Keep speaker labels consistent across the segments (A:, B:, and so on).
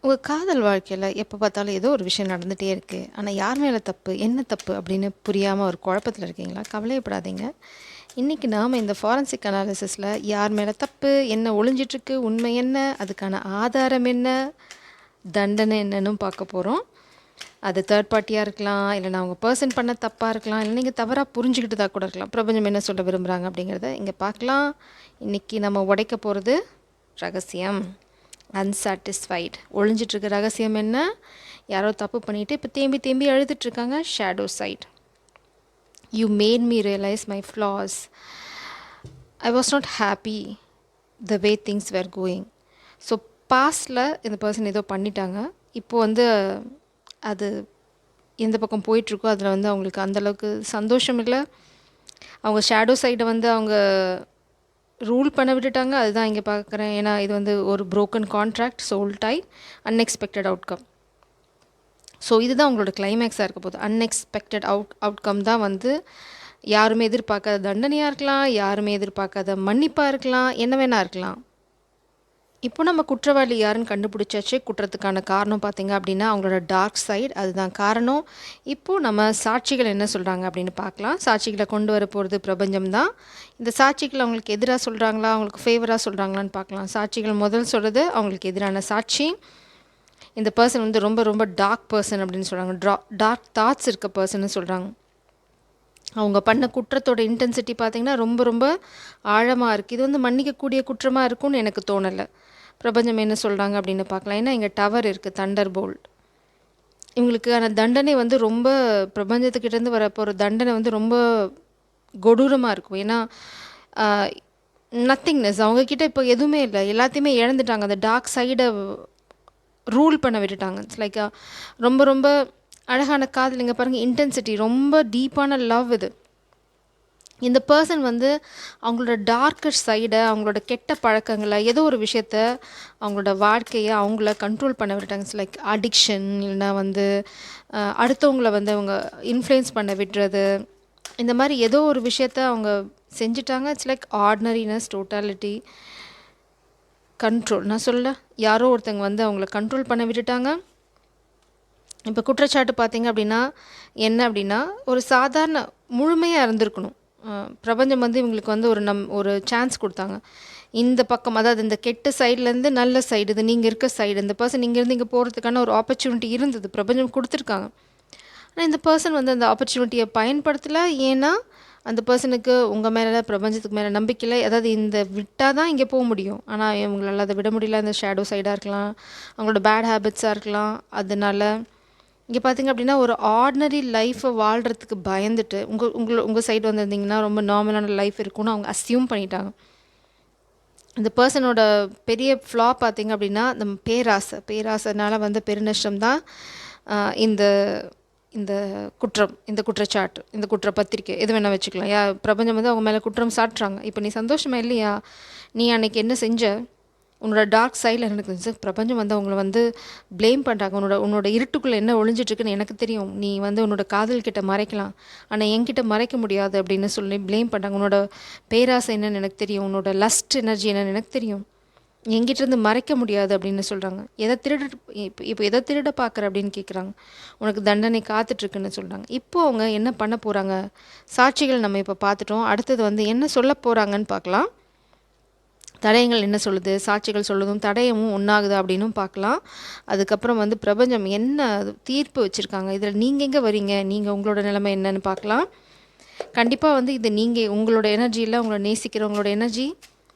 A: உங்கள் காதல் வாழ்க்கையில் எப்போ பார்த்தாலும் ஏதோ ஒரு விஷயம் நடந்துகிட்டே இருக்குது. ஆனால் யார் மேலே தப்பு, என்ன தப்பு அப்படின்னு புரியாமல் ஒரு குழப்பத்தில் இருக்கீங்களா? கவலையப்படாதீங்க. இன்றைக்கி நாம் இந்த ஃபாரன்சிக் அனாலிசிஸில் யார் மேலே தப்பு, என்ன ஒளிஞ்சிட்ருக்கு, உண்மை என்ன, அதுக்கான ஆதாரம் என்ன, தண்டனை என்னன்னு பார்க்க போகிறோம். அது தேர்ட் பார்ட்டியாக இருக்கலாம், இல்லைனா அவங்க பர்சன் பண்ண தப்பாக இருக்கலாம், இல்லை நீங்கள் தவறாக புரிஞ்சுக்கிட்டதாக கூட இருக்கலாம். பிரபஞ்சம் என்ன சொல்ல விரும்புகிறாங்க அப்படிங்கிறத இங்கே பார்க்கலாம். இன்றைக்கி நம்ம உடைக்க போகிறது ரகசியம். அன்சாட்டிஸ்ஃபைட். ஒளிஞ்சிட்ருக்க ரகசியம் என்ன? யாரோ தப்பு பண்ணிவிட்டு இப்போ தேம்பி தேம்பி அழுதுட்ருக்காங்க. Shadow side. You made me realise my flaws. I was not happy the way things were going. So பாஸ்டில் இந்த பர்சன் ஏதோ பண்ணிட்டாங்க. இப்போது அது எந்த பக்கம் போயிட்டுருக்கோ அதில் அவங்களுக்கு அந்தளவுக்கு சந்தோஷம் இல்லை. அவங்க ஷேடோ சைடை அவங்க ரூல் பண்ண விட்டுட்டாங்க. அதுதான் இங்கே பார்க்குறேன். ஏன்னா இது ஒரு broken contract, soul tie, unexpected outcome. So இதுதான் உங்களோட கிளைமேக்ஸாக இருக்க போகுது. அன்எக்ஸ்பெக்டட் அவுட்கம் தான் யாருமே எதிர்பார்க்காத தண்டனையாக இருக்கலாம், யாருமே எதிர்பார்க்காத மன்னிப்பாக இருக்கலாம், என்ன வேணா இருக்கலாம். இப்போ நம்ம குற்றவாளி யாருன்னு கண்டுபிடிச்சாச்சு. குற்றத்துக்கான காரணம் பார்த்திங்க அப்படின்னா அவங்களோட டார்க் சைடு, அதுதான் காரணம். இப்போது நம்ம சாட்சிகள் என்ன சொல்கிறாங்க அப்படின்னு பார்க்கலாம். சாட்சிகளை கொண்டு வர போகிறது பிரபஞ்சம் தான். இந்த சாட்சிகள் அவங்களுக்கு எதிராக சொல்கிறாங்களா, அவங்களுக்கு ஃபேவராக சொல்கிறாங்களான்னு பார்க்கலாம். சாட்சிகள் முதல் சொல்கிறது அவங்களுக்கு எதிரான சாட்சி. இந்த பர்சன் ரொம்ப ரொம்ப டார்க் பர்சன் அப்படின்னு சொல்கிறாங்க. டார்க் தாட்ஸ் இருக்க பர்சன்னு சொல்கிறாங்க. அவங்க பண்ண குற்றத்தோட இன்டென்சிட்டி பார்த்திங்கன்னா ரொம்ப ரொம்ப ஆழமாக இருக்குது. இது மன்னிக்கக்கூடிய குற்றமாக இருக்கும்னு எனக்கு தோணலை. பிரபஞ்சம் என்ன சொல்கிறாங்க அப்படின்னு பார்க்கலாம். ஏன்னா இங்கே டவர் இருக்குது, தண்டர் போல்ட். இவங்களுக்கான தண்டனை ரொம்ப பிரபஞ்சத்துக்கிட்டேருந்து வர போகிற தண்டனை ரொம்ப கொடூரமாக இருக்கும். ஏன்னா நத்திங்னஸ், அவங்கக்கிட்ட இப்போ எதுவுமே இல்லை, எல்லாத்தையுமே இழந்துட்டாங்க. அந்த டார்க் சைடை ரூல் பண்ண விட்டுட்டாங்க. இட்ஸ் லைக் ரொம்ப ரொம்ப அழகான காதல். இங்கே பாருங்கள், இன்டென்சிட்டி, ரொம்ப டீப்பான லவ் இது. இந்த பர்சன் அவங்களோட டார்க்கர் சைடை, அவங்களோட கெட்ட பழக்கங்களை, ஏதோ ஒரு விஷயத்த, அவங்களோட வாழ்க்கையை அவங்கள கண்ட்ரோல் பண்ண விட்டுட்டாங்க. இட்ஸ் லைக் அடிக்ஷன், இல்லைனா அடுத்தவங்கள அவங்க இன்ஃப்ளூயன்ஸ் பண்ண விடுறது, இந்த மாதிரி ஏதோ ஒரு விஷயத்த அவங்க செஞ்சிட்டாங்க. It's like ordinariness, totality, control. நான் சொல்ல, யாரோ ஒருத்தங்க அவங்கள கண்ட்ரோல் பண்ண விட்டுட்டாங்க. இப்போ குற்றச்சாட்டு பார்த்திங்க அப்படின்னா என்ன அப்படின்னா, ஒரு சாதாரண முழுமையாக இருந்திருக்கணும். பிரபஞ்சம் இவங்களுக்கு ஒரு சான்ஸ் கொடுத்தாங்க. இந்த பக்கம், அதாவது இந்த கெட்ட சைட்லேருந்து நல்ல சைடு, இது நீங்கள் இருக்க சைடு, இந்த பர்சன் இங்கேருந்து இங்கே போகிறதுக்கான ஒரு ஆப்பர்ச்சுனிட்டி இருந்தது, பிரபஞ்சம் கொடுத்துருக்காங்க. ஆனால் இந்த பர்சன் அந்த ஆப்பர்ச்சுனிட்டியை பயன்படுத்தலை. ஏன்னா அந்த பர்சனுக்கு உங்கள் மேலே, பிரபஞ்சத்துக்கு மேலே நம்பிக்கையில், அதாவது இந்த விட்டால் தான் இங்கே போக முடியும், ஆனால் இவங்களால் அதை விட முடியல. அந்த ஷேடோ சைடாக இருக்கலாம், அவங்களோட பேட் ஹேபிட்ஸாக இருக்கலாம். அதனால் இங்கே பார்த்திங்க அப்படின்னா ஒரு ஆர்டினரி லைஃப்பை வாழ்கிறதுக்கு பயந்துட்டு உங்கள் சைடு வந்திருந்திங்கன்னா ரொம்ப நார்மலான லைஃப் இருக்கும்னு அவங்க அஸ்யூம் பண்ணிட்டாங்க. இந்த பர்சனோட பெரிய ஃப்ளா பார்த்திங்க அப்படின்னா இந்த பேராசைனால பெருநஷ்டம் தான் இந்த இந்த குற்றம், இந்த குற்றச்சாட்டு, இந்த குற்றப்பத்திரிக்கை, எது வேணால் வச்சுக்கலாம். பிரபஞ்சம் அவங்க மேலே குற்றம் சாட்டுறாங்க. இப்போ நீ சந்தோஷமாக இல்லையா, நீ அன்றைக்கி என்ன செஞ்ச, உன்னோட டார்க் சைடில் எனக்கு பிரபஞ்சம் அவங்கள ப்ளேம் பண்ணுறாங்க. உன்னோட இருட்டுக்குள்ளே என்ன ஒளிஞ்சிட்ருக்குன்னு எனக்கு தெரியும். நீ உன்னோட காதல்கிட்ட மறைக்கலாம், ஆனால் என்கிட்ட மறைக்க முடியாது அப்படின்னு சொல்லி ப்ளேம் பண்ணுறாங்க. உன்னோட பேராசை என்னன்னு எனக்கு தெரியும், உன்னோட லஸ்ட் எனர்ஜி என்னன்னு எனக்கு தெரியும், என்கிட்டேருந்து மறைக்க முடியாது அப்படின்னு சொல்கிறாங்க. இப்போ எதை திருட பார்க்குற அப்படின்னு கேட்குறாங்க. உனக்கு தண்டனை காத்துட்ருக்குன்னு சொல்கிறாங்க. இப்போது அவங்க என்ன பண்ண போகிறாங்க, சாட்சிகள் நம்ம இப்போ பார்த்துட்டோம். அடுத்தது என்ன சொல்ல போகிறாங்கன்னு பார்க்கலாம். தடயங்கள் என்ன சொல்லுது, சாட்சிகள் சொல்லுதும் தடயமும் ஒன்றாகுதா அப்படின்னும் பார்க்கலாம். அதுக்கப்புறம் பிரபஞ்சம் என்ன தீர்ப்பு வச்சுருக்காங்க, இதில் நீங்கள் எங்கே வரீங்க, நீங்கள் உங்களோட நிலைமை என்னன்னு பார்க்கலாம். கண்டிப்பாக இது நீங்கள் உங்களோட எனர்ஜியில், உங்களை நேசிக்கிறவங்களோட எனர்ஜி.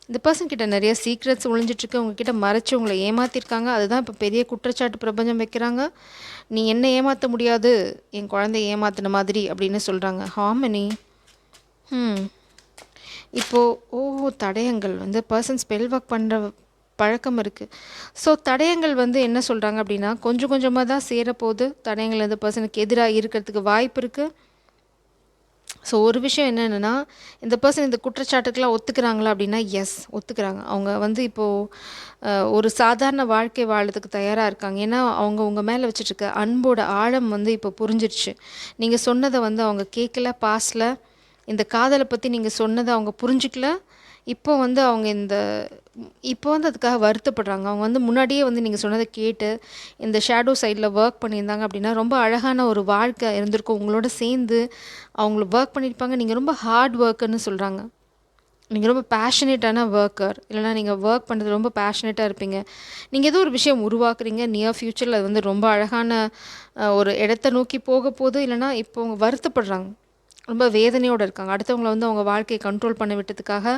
A: இந்த பர்சன் கிட்ட நிறைய சீக்ரெட்ஸ் ஒழிஞ்சிட்ருக்கு, உங்ககிட்ட மறைச்சி உங்களை ஏமாற்றிருக்காங்க. அதுதான் இப்போ பெரிய குற்றச்சாட்டு பிரபஞ்சம் வைக்கிறாங்க. நீ என்ன ஏமாற்ற முடியாது, என் குழந்தைய ஏமாத்தின மாதிரி அப்படின்னு சொல்கிறாங்க. ஹார்மனி. இப்போது தடயங்கள் பர்சன் ஸ்பெல் ஒர்க் பண்ணுற பழக்கம் இருக்குது. ஸோ தடயங்கள் என்ன சொல்கிறாங்க அப்படின்னா, கொஞ்சம் கொஞ்சமாக தான் சேரப்போகுது. தடயங்கள் பர்சனுக்கு எதிராக இருக்கிறதுக்கு வாய்ப்பு இருக்குது. ஸோ ஒரு விஷயம் என்னென்னா, இந்த பர்சன் இந்த குற்றச்சாட்டுக்கெலாம் ஒத்துக்கிறாங்களா அப்படின்னா, எஸ் ஒத்துக்கிறாங்க. அவங்க இப்போது ஒரு சாதாரண வாழ்க்கை வாழறதுக்கு தயாராக இருக்காங்க. ஏன்னா அவங்க உங்கள் மேலே வச்சுட்ருக்க அன்போட ஆழம் இப்போ புரிஞ்சிடுச்சு. நீங்கள் சொன்னதை அவங்க கேட்கல, பாஸ்டில் இந்த காதலை பற்றி நீங்கள் சொன்னதை அவங்க புரிஞ்சிக்கல. இப்போ வந்து அவங்க இப்போ வந்து அதுக்காக வருத்தப்படுறாங்க. அவங்க வந்து முன்னாடியே வந்து நீங்கள் சொன்னதை கேட்டு இந்த ஷேடோ சைடில் ஒர்க் பண்ணியிருந்தாங்க அப்படின்னா ரொம்ப அழகான ஒரு வாழ்க்கை இருந்திருக்கும். உங்களோட சேர்ந்து அவங்கள ஒர்க் பண்ணியிருப்பாங்க. நீங்கள் ரொம்ப ஹார்ட் ஒர்க்குன்னு சொல்கிறாங்க. நீங்கள் ரொம்ப பேஷனேட்டான ஒர்க்கர், இல்லைனா நீங்கள் ஒர்க் பண்ணுறது ரொம்ப பேஷனேட்டாக இருப்பீங்க. நீங்கள் ஏதோ ஒரு விஷயம் உருவாக்குறீங்க, நியர் ஃப்யூச்சரில் அது வந்து ரொம்ப அழகான ஒரு இடத்த நோக்கி போக போகுது. இல்லைனா இப்போ அவங்க வருத்தப்படுறாங்க, ரொம்ப வேதனையோடு இருக்காங்க. அடுத்தவங்கள வந்து அவங்க வாழ்க்கையை கண்ட்ரோல் பண்ண விட்டதுக்காக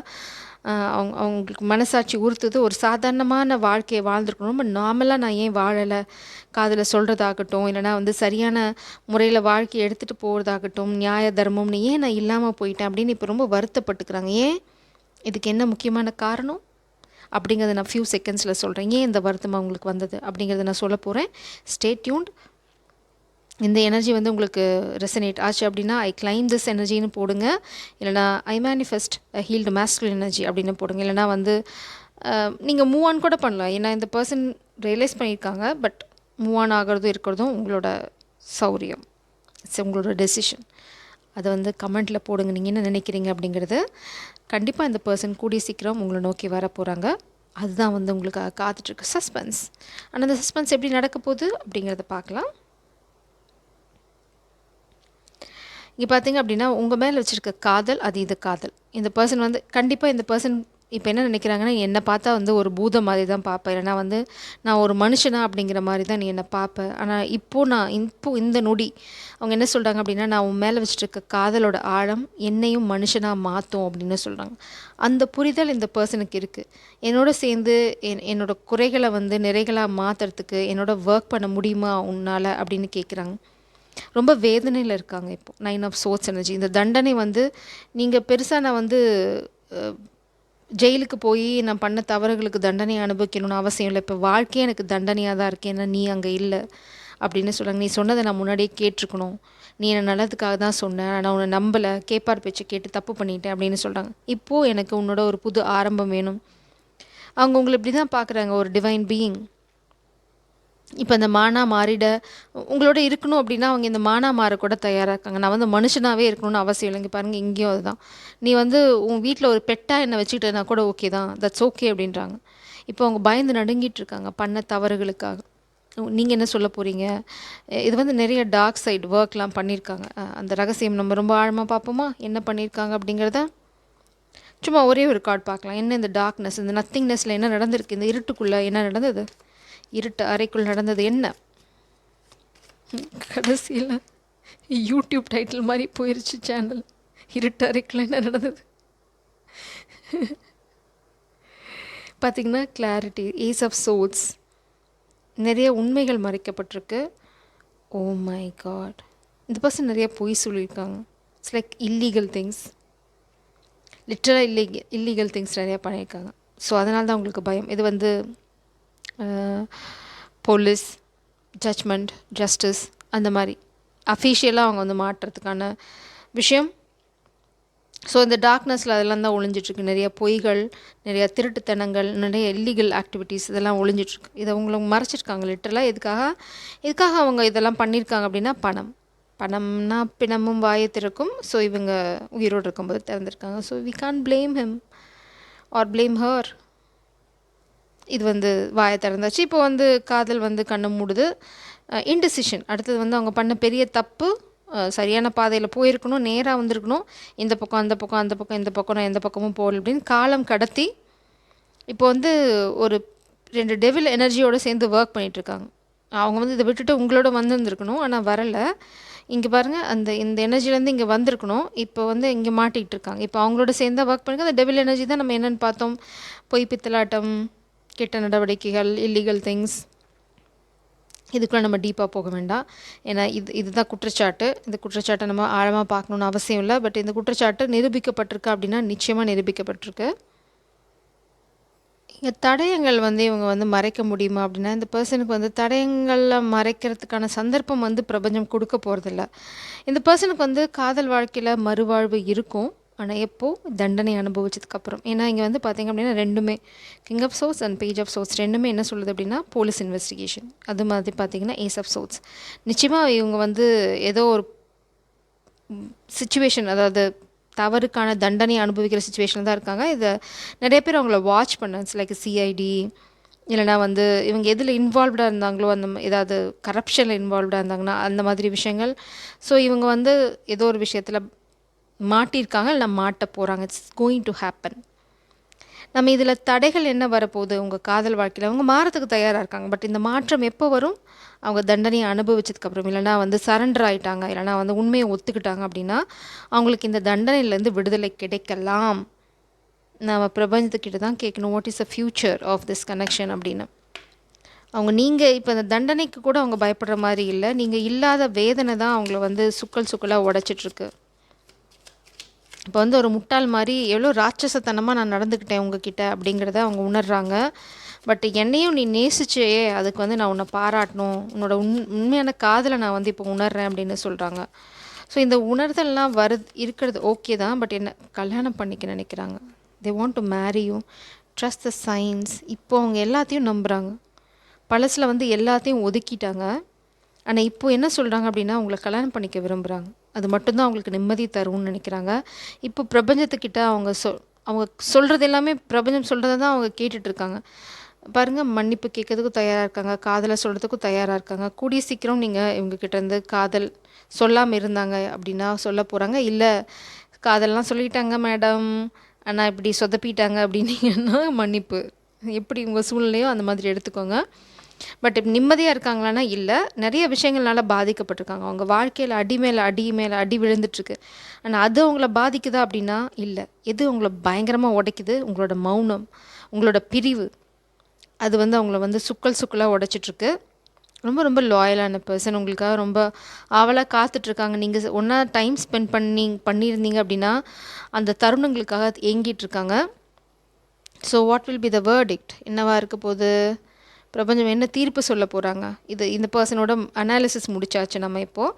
A: அவங்களுக்கு மனசாட்சி உறுத்துது. ஒரு சாதாரணமான வாழ்க்கையை வாழ்ந்துருக்கணும், ரொம்ப நார்மலாக நான் ஏன் வாழலை, காதில் சொல்கிறதாகட்டும், இல்லைனா வந்து சரியான முறையில் வாழ்க்கையை எடுத்துகிட்டு போகிறதாகட்டும், நியாய தர்மம்னு ஏன் நான் இல்லாமல் போயிட்டேன் அப்படின்னு இப்போ ரொம்ப வருத்தப்பட்டுக்கிறாங்க. ஏன், இதுக்கு என்ன முக்கியமான காரணம் அப்படிங்கிறத நான் ஃபியூ செகண்ட்ஸில் சொல்கிறேன். ஏன் இந்த வருத்தம் அவங்களுக்கு வந்தது அப்படிங்கிறத நான் சொல்ல போகிறேன். Stay tuned. இந்த எனர்ஜி வந்து உங்களுக்கு ரெசனேட் ஆச்சு அப்படின்னா ஐ கிளைம் திஸ் எனர்ஜின்னு போடுங்க. இல்லைனா ஐ மேனிஃபெஸ்ட் ஹீல்டு மேஸ்குலின் எனர்ஜி அப்படின்னு போடுங்க. இல்லைனா வந்து நீங்கள் மூவ் ஆன் கூட பண்ணலாம். ஏன்னா இந்த பர்சன் ரியலைஸ் பண்ணியிருக்காங்க. பட் மூவ் ஆன் ஆகிறதும் இருக்கிறதும் உங்களோட சௌரியம், உங்களோட டெசிஷன். அதை வந்து கமெண்ட்டில் போடுங்க, நீங்கள் என்ன நினைக்கிறீங்க அப்படிங்கிறது. கண்டிப்பாக இந்த பர்சன் கூடிய சீக்கிரம் உங்களை நோக்கி வர போகிறாங்க. அதுதான் வந்து உங்களுக்கு காத்துட்ருக்கு சஸ்பென்ஸ். ஆனால் அந்த சஸ்பென்ஸ் எப்படி நடக்க போகுது அப்படிங்கிறத பார்க்கலாம். இங்கே பார்த்தீங்க அப்படின்னா உங்கள் மேலே வச்சுருக்க காதல், அது இது காதல். இந்த பர்சன் வந்து கண்டிப்பாக இந்த பர்சன் இப்போ என்ன நினைக்கிறாங்கன்னா, என்னை பார்த்தா வந்து ஒரு பூதம் மாதிரி தான் பார்ப்பேன், இல்லைனா வந்து நான் ஒரு மனுஷனா அப்படிங்கிற மாதிரி தான் நீ என்னை பார்ப்பேன். ஆனால் இப்போ இந்த நொடி அவங்க என்ன சொல்கிறாங்க அப்படின்னா, நான் உன் மேலே வச்சுருக்க காதலோட ஆழம் என்னையும் மனுஷனாக மாற்றும் அப்படின்னு சொல்கிறாங்க. அந்த புரிதல் இந்த பர்சனுக்கு இருக்குது. என்னோட சேர்ந்து என்னோட குறைகளை வந்து நிறைகளாக மாற்றுறதுக்கு என்னோட ஒர்க் பண்ண முடியுமா உன்னால் அப்படின்னு கேட்குறாங்க. ரொம்ப வேதனையில் இருக்காங்க. இப்போ 9 ஆஃப் சோர்ட்ஸ் எனர்ஜி. இந்த தண்டனை வந்து நீங்கள் பெருசாக நான் வந்து ஜெயிலுக்கு போய் நான் பண்ண தவறுகளுக்கு தண்டனை அனுபவிக்கணும்னு அவசியம் இல்லை. இப்போ வாழ்க்கையே எனக்கு தண்டனையாக தான் இருக்கேன், ஏன்னா நீ அங்கே இல்லை அப்படின்னு சொல்கிறாங்க. நீ சொன்னதை நான் முன்னாடியே கேட்டிருக்கணும், நீ என்னை நல்லதுக்காக தான் சொன்னேன், நான் உன்னை நம்பலை, கேட்பார் பேச்சு கேட்டு தப்பு பண்ணிட்டேன் அப்படின்னு சொல்கிறாங்க. இப்போது எனக்கு உன்னோட ஒரு புது ஆரம்பம் வேணும். அவங்க உங்களை இப்படி தான் பார்க்குறாங்க, ஒரு டிவைன் பீயிங். இப்போ இந்த மானா மாறிட உங்களோட இருக்கணும் அப்படின்னா அவங்க இந்த மானா மாறக்கூட தயாராக இருக்காங்க. நான் வந்து மனுஷனாகவே இருக்கணும்னு அவசியம் இல்லைங்க. பாருங்கள், இங்கேயும் அதுதான். நீ வந்து உன் வீட்டில் ஒரு பெட்டாக என்னை வச்சுக்கிட்டேன்னா கூட ஓகே தான், தட்ஸ் ஓகே அப்படின்றாங்க. இப்போ அவங்க பயந்து நடுங்கிட்டு இருக்காங்க பண்ண தவறுகளுக்காக. நீங்கள் என்ன சொல்ல போகிறீங்க? இது வந்து நிறைய டார்க் சைடு ஒர்க்லாம் பண்ணியிருக்காங்க. அந்த ரகசியம் நம்ம ரொம்ப ஆழமாக பார்ப்போமா, என்ன பண்ணியிருக்காங்க அப்படிங்கிறத. சும்மா ஒரே ஒரு கார்டு பார்க்கலாம். என்ன இந்த டார்க்னஸ், இந்த நத்திங்னஸில் என்ன நடந்திருக்கு, இந்த இருட்டுக்குள்ளே என்ன நடந்தது, இருட்டு அறைக்குள் நடந்தது என்ன. கடைசியில் யூடியூப் டைட்டில் மாதிரி போயிடுச்சு சேனல். இருட்டு அறைக்குள்ள என்ன நடந்தது பார்த்திங்கன்னா கிளாரிட்டி, ஏஸ் ஆஃப் சோர்ட்ஸ், நிறைய உண்மைகள் மறைக்கப்பட்டிருக்கு. ஓ மை காட், இந்த பர்சன் நிறைய பொய் சொல்லியிருக்காங்க. இட்ஸ் லைக் இல்லீகல் திங்ஸ், லிட்டராக இல்லீகல் திங்ஸ் நிறையா பண்ணியிருக்காங்க. ஸோ அதனால தான் உங்களுக்கு பயம். இது வந்து போலீஸ், ஜட்ஜ்மெண்ட், ஜஸ்டிஸ் அந்த மாதிரி அஃபீஷியலாக அவங்க வந்து மாட்டுறதுக்கான விஷயம். ஸோ இந்த டார்க்னஸில் அதெல்லாம் தான் ஒழிஞ்சிட்ருக்கு. நிறைய பொய்கள், நிறைய திருட்டுத்தனங்கள், நிறைய இல்லீகல் ஆக்டிவிட்டீஸ் இதெல்லாம் ஒழிஞ்சிட்ருக்கு. இதை அவங்கள மறைச்சிருக்காங்க லிட்டரலாக. எதுக்காக அவங்க இதெல்லாம் பண்ணியிருக்காங்க அப்படின்னா பணம்னா பிணமும் வாயை திறக்கும். ஸோ இவங்க உயிரோடு இருக்கும்போது திறந்துருக்காங்க. So we can't blame him or blame her. இது வந்து வாயை திறந்தாச்சு. இப்போ வந்து காதல் வந்து கண்ணை மூடுது. இன்டிசிஷன், அடுத்தது வந்து அவங்க பண்ண பெரிய தப்பு. சரியான பாதையில் போயிருக்கணும், நேராக வந்திருக்கணும். இந்த பக்கம் அந்த பக்கம், அந்த பக்கம் இந்த பக்கம், நான் எந்த பக்கமும் போகல அப்படின்னு காலம் கடத்தி இப்போ வந்து ஒரு 2 டெவில் எனர்ஜியோடு சேர்ந்து ஒர்க் பண்ணிகிட்ருக்காங்க. அவங்க வந்து இதை விட்டுட்டு உங்களோட வந்துருந்துருக்கணும், ஆனால் வரலை. இங்கே பாருங்கள், இந்த எனர்ஜிலேருந்து இங்கே வந்திருக்கணும், இப்போ வந்து இங்கே மாட்டிகிட்டு இருக்காங்க. இப்போ அவங்களோட சேர்ந்து ஒர்க் பண்ணிக்க அந்த டெவில் எனர்ஜி தான் நம்ம என்னென்னு பார்த்தோம். பொய், பித்தலாட்டம், கெட்ட நடவடிக்கைகள், இல்லீகல் திங்ஸ். இதுக்குள்ளே நம்ம டீப்பாக போக வேண்டாம். ஏன்னா இதுதான் குற்றச்சாட்டு. இந்த குற்றச்சாட்டை நம்ம ஆழமாக பார்க்கணுன்னு அவசியம் இல்லை. பட் இந்த குற்றச்சாட்டு நிரூபிக்கப்பட்டிருக்கு அப்படின்னா நிச்சயமாக நிரூபிக்கப்பட்டிருக்கு. இங்கே தடயங்கள் வந்து இவங்க வந்து மறைக்க முடியுமா அப்படின்னா, இந்த பர்சனுக்கு வந்து தடயங்களில் மறைக்கிறதுக்கான சந்தர்ப்பம் வந்து பிரபஞ்சம் கொடுக்க போகிறதில்ல. இந்த பர்சனுக்கு வந்து காதல் வாழ்க்கையில் மறுவாழ்வு இருக்கும், ஆனால் எப்போது தண்டனை அனுபவிச்சதுக்கப்புறம். ஏன்னா இங்கே வந்து பார்த்திங்க அப்படின்னா ரெண்டுமே, king of sorts and page of sorts ரெண்டுமே என்ன சொல்லுது அப்படின்னா போலீஸ் இன்வெஸ்டிகேஷன். அது மாதிரி பார்த்திங்கன்னா ஏஸ் ஆஃப் சோர்ட்ஸ். நிச்சயமாக இவங்க வந்து ஏதோ ஒரு சிச்சுவேஷன், அதாவது தவறுக்கான தண்டனை அனுபவிக்கிற சிச்சுவேஷனில் தான் இருக்காங்க. இதை நிறைய பேர் அவங்கள வாட்ச் பண்ண லைக் சிஐடி இல்லைனா வந்து இவங்க எதில் இன்வால்வ்டாக இருந்தாங்களோ அந்த ஏதாவது கரப்ஷனில் இன்வால்வ்டாக இருந்தாங்கன்னா அந்த மாதிரி விஷயங்கள். ஸோ இவங்க வந்து ஏதோ ஒரு விஷயத்தில் மாட்டியிருக்காங்க, இல்லை மாட்ட போகிறாங்க. It's going to happen. நம்ம இதில் தடைகள் என்ன வரப்போகுது? உங்கள் காதல் வாழ்க்கையில் அவங்க மாறத்துக்கு தயாராக இருக்காங்க. பட் இந்த மாற்றம் எப்போ வரும்? அவங்க தண்டனையை அனுபவிச்சதுக்கப்புறம், இல்லைனா வந்து சரண்டர் ஆகிட்டாங்க, இல்லைனா வந்து உண்மையை ஒத்துக்கிட்டாங்க அப்படின்னா அவங்களுக்கு இந்த தண்டனையிலேருந்து விடுதலை கிடைக்கலாம். நம்ம பிரபஞ்சத்துக்கிட்ட தான் கேட்கணும், what is the future of this connection அப்படின்னு. அவங்க நீங்கள் இப்போ இந்த தண்டனைக்கு கூட அவங்க பயப்படுற மாதிரி இல்லை, நீங்கள் இல்லாத வேதனை தான் அவங்கள வந்து சுக்கலாக உடைச்சிட்ருக்கு. இப்போ வந்து ஒரு முட்டாள் மாதிரி எவ்வளோ ராட்சசத்தனமாக நான் நடந்துக்கிட்டேன் உங்ககிட்ட அப்படிங்கிறத அவங்க உணர்றாங்க. பட் என்னையும் நீ நேசிச்சே, அதுக்கு வந்து நான் உன்னை பாராட்டணும், உன்னோட உண்மையான காதலை நான் வந்து இப்போ உணர்றேன் அப்படின்னு சொல்கிறாங்க. ஸோ இந்த உணர்தல்லாம் இருக்கிறது ஓகே தான். பட் என்ன கல்யாணம் பண்ணிக்க நினைக்கிறாங்க. They want to marry you, trust the science. இப்போ அவங்க எல்லாத்தையும் நம்புகிறாங்க. பழசில் வந்து எல்லாத்தையும் ஒதுக்கிட்டாங்க. ஆனால் இப்போது என்ன சொல்கிறாங்க அப்படின்னா உங்களை கல்யாணம் பண்ணிக்க விரும்புகிறாங்க. அது மட்டும்தான் அவங்களுக்கு நிம்மதி தரும்னு நினைக்கிறாங்க. இப்போ பிரபஞ்சத்துக்கிட்ட அவங்க சொல்கிறது எல்லாமே பிரபஞ்சம் சொல்கிறத தான் அவங்க கேட்டுட்ருக்காங்க. பாருங்கள், மன்னிப்பு கேட்கறதுக்கும் தயாராக இருக்காங்க, காதலை சொல்கிறதுக்கும் தயாராக இருக்காங்க. கூடிய சீக்கிரம் நீங்கள் இவங்கக்கிட்டேருந்து காதல் சொல்லாமல் இருந்தாங்க அப்படின்னா சொல்ல போகிறாங்க. இல்லை காதல்லாம் சொல்லிட்டாங்க மேடம், ஆனால் இப்படி சொதப்பிட்டாங்க அப்படின்னீங்கன்னா மன்னிப்பு. எப்படி உங்கள் சூழ்நிலையோ அந்த மாதிரி எடுத்துக்கோங்க. பட் இப்போ நிம்மதியாக இருக்காங்களான்னா இல்லை, நிறைய விஷயங்கள்னால பாதிக்கப்பட்டிருக்காங்க. அவங்க வாழ்க்கையில் அடி மேலே அடி விழுந்துட்டுருக்கு. ஆனால் அது அவங்கள பாதிக்குதா அப்படின்னா இல்லை. எது அவங்கள பயங்கரமாக உடைக்குது? உங்களோட மௌனம், உங்களோட பிரிவு. அது வந்து அவங்கள வந்து சுக்கலாக உடைச்சிட்ருக்கு. ரொம்ப ரொம்ப லாயலான பர்சன், உங்களுக்காக ரொம்ப ஆவலாக காத்துட்ருக்காங்க. நீங்கள் ஒன்றா டைம் ஸ்பெண்ட் பண்ணியிருந்தீங்க அப்படின்னா அந்த தருணங்களுக்காக ஏங்கிட்டுருக்காங்க. So what will be the verdict? என்னவாக இருக்க போகுது? பிரபஞ்சம் என்ன தீர்ப்பு சொல்ல போகிறாங்க? இந்த பர்சனோட அனாலிசிஸ் முடிச்சாச்சு. நம்ம இப்போது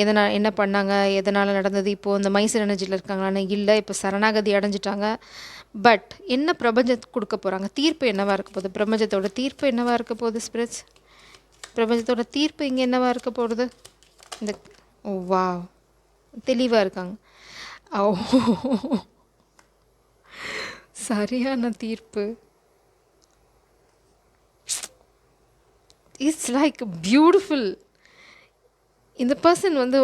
A: எதனால் என்ன பண்ணாங்க, எதனால் நடந்தது, இப்போது இந்த மைசூர் எனர்ஜியில் இருக்காங்களான்னு இல்லை, இப்போ சரணாகதி அடைஞ்சிட்டாங்க. பட் என்ன பிரபஞ்சத்துக்கு கொடுக்க போகிறாங்க? தீர்ப்பு என்னவாக இருக்க போகுது? பிரபஞ்சத்தோட தீர்ப்பு என்னவாக இருக்க போகுது? ஸ்பிரிட்ஸ், பிரபஞ்சத்தோட தீர்ப்பு இங்கே என்னவாக இருக்க போகிறது? இந்த வா தெளிவாக இருக்காங்க. ஓ, சரியான தீர்ப்பு. It's like beautiful. இந்த பர்சன் வந்து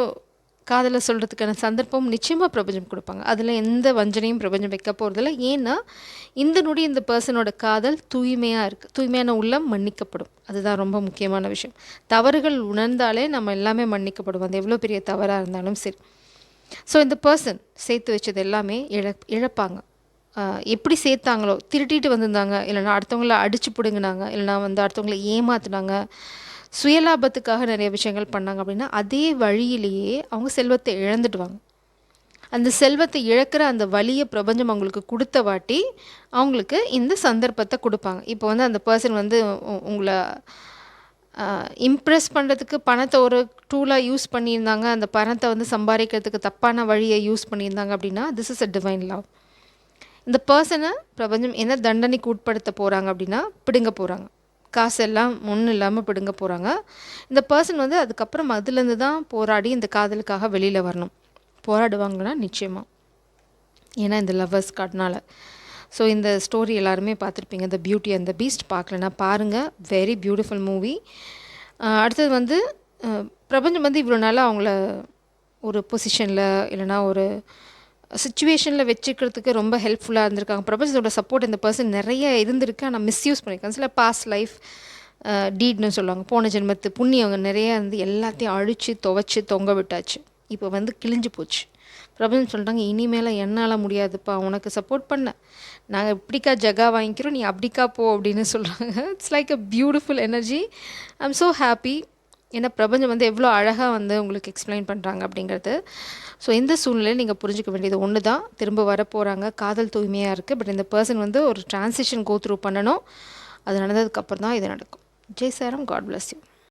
A: காதலை சொல்கிறதுக்கான சந்தர்ப்பம் நிச்சயமாக பிரபஞ்சம் கொடுப்பாங்க. அதில் எந்த வஞ்சனையும் பிரபஞ்சம் வைக்க போகிறதில்ல. ஏன்னா இந்த நொடி இந்த பர்சனோட காதல் தூய்மையாக இருக்குது. தூய்மையான உள்ளம் மன்னிக்கப்படும். அதுதான் ரொம்ப முக்கியமான விஷயம். தவறுகள் உணர்ந்தாலே நம்ம எல்லாமே மன்னிக்கப்படும், அது எவ்வளோ பெரிய தவறாக இருந்தாலும் சரி. ஸோ இந்த பர்சன் சேர்த்து வச்சது எல்லாமே இழப்பாங்க. எப்படி சேர்த்தாங்களோ, திருட்டிட்டு வந்திருந்தாங்க, இல்லைனா அடுத்தவங்கள அடித்து பிடுங்கினாங்க, இல்லைனா வந்து அடுத்தவங்கள ஏமாத்துனாங்க, சுயலாபத்துக்காக நிறைய விஷயங்கள் பண்ணாங்க அப்படின்னா அதே வழியிலேயே அவங்க செல்வத்தை இழந்துடுவாங்க. அந்த செல்வத்தை இழக்கிற அந்த வலியை பிரபஞ்சம் அவங்களுக்கு கொடுத்த வாட்டி அவங்களுக்கு இந்த சந்தர்ப்பத்தை கொடுப்பாங்க. இப்போ வந்து அந்த பர்சன் வந்து உங்களை இம்ப்ரெஸ் பண்ணுறதுக்கு பணத்தை ஒரு டூலாக யூஸ் பண்ணியிருந்தாங்க, அந்த பணத்தை வந்து சம்பாதிக்கிறதுக்கு தப்பான வழியை யூஸ் பண்ணியிருந்தாங்க அப்படின்னா this is a divine love. இந்த பர்சனை பிரபஞ்சம் என்ன தண்டனைக்கு உட்படுத்த போகிறாங்க அப்படின்னா பிடுங்க போகிறாங்க. காசெல்லாம் ஒன்றும் இல்லாமல் பிடுங்க போகிறாங்க. இந்த பர்சன் வந்து அதுக்கப்புறம் அதுலேருந்து தான் போராடி இந்த காதலுக்காக வெளியில் வரணும். போராடுவாங்கன்னா நிச்சயமாக, ஏன்னா இந்த லவ்வர்ஸ் கார்ட்னால. ஸோ இந்த ஸ்டோரி எல்லாருமே பார்த்துருப்பீங்க, the beauty and the Beast. பார்க்கலன்னா பாருங்கள், வெரி பியூட்டிஃபுல் மூவி. அடுத்தது வந்து பிரபஞ்சம் வந்து இவ்வளோ நாளாக அவங்கள ஒரு பொசிஷனில் இல்லைனா ஒரு சிச்சுவேஷனில் வச்சுக்கிறதுக்கு ரொம்ப ஹெல்ப்ஃபுல்லாக இருந்திருக்காங்க. பிரபஞ்சத்தோட சப்போர்ட் இந்த பர்சன் நிறைய இருந்திருக்கு, ஆனால் மிஸ்யூஸ் பண்ணியிருக்காங்க. சில பாஸ்ட் லைஃப் டீட்னு சொல்லுவாங்க, போன ஜென்மத்து புண்ணியவங்க நிறையா இருந்து எல்லாத்தையும் அழித்து துவைச்சி தொங்க விட்டாச்சு. இப்போ வந்து கிழிஞ்சு போச்சு. பிரபஞ்சம் சொல்கிறாங்க, இனிமேல் என்னால் முடியாதுப்பா, உனக்கு சப்போர்ட் பண்ண நாங்கள் இப்படிக்கா ஜகா வாங்கிக்கிறோம், நீ அப்படிக்கா போ அப்படின்னு சொல்கிறாங்க. It's like a beautiful energy. I am so happy. ஏன்னா பிரபஞ்சம் வந்து எவ்வளோ அழகாக வந்து உங்களுக்கு எக்ஸ்பிளைன் பண்ணுறாங்க அப்படிங்கிறது. ஸோ இந்த சூழ்நிலையில் நீங்கள் புரிஞ்சிக்க வேண்டியது ஒன்று தான், திரும்ப வரப்போகிறாங்க, காதல் தூய்மையாக இருக்குது. பட் இந்த பர்சன் வந்து ஒரு டிரான்சிஷன் கோ த்ரூ பண்ணணும். அது நடந்ததுக்கப்புறம் தான் இது நடக்கும். ஜெய் சாரம், காட் பிளஸ் யூ.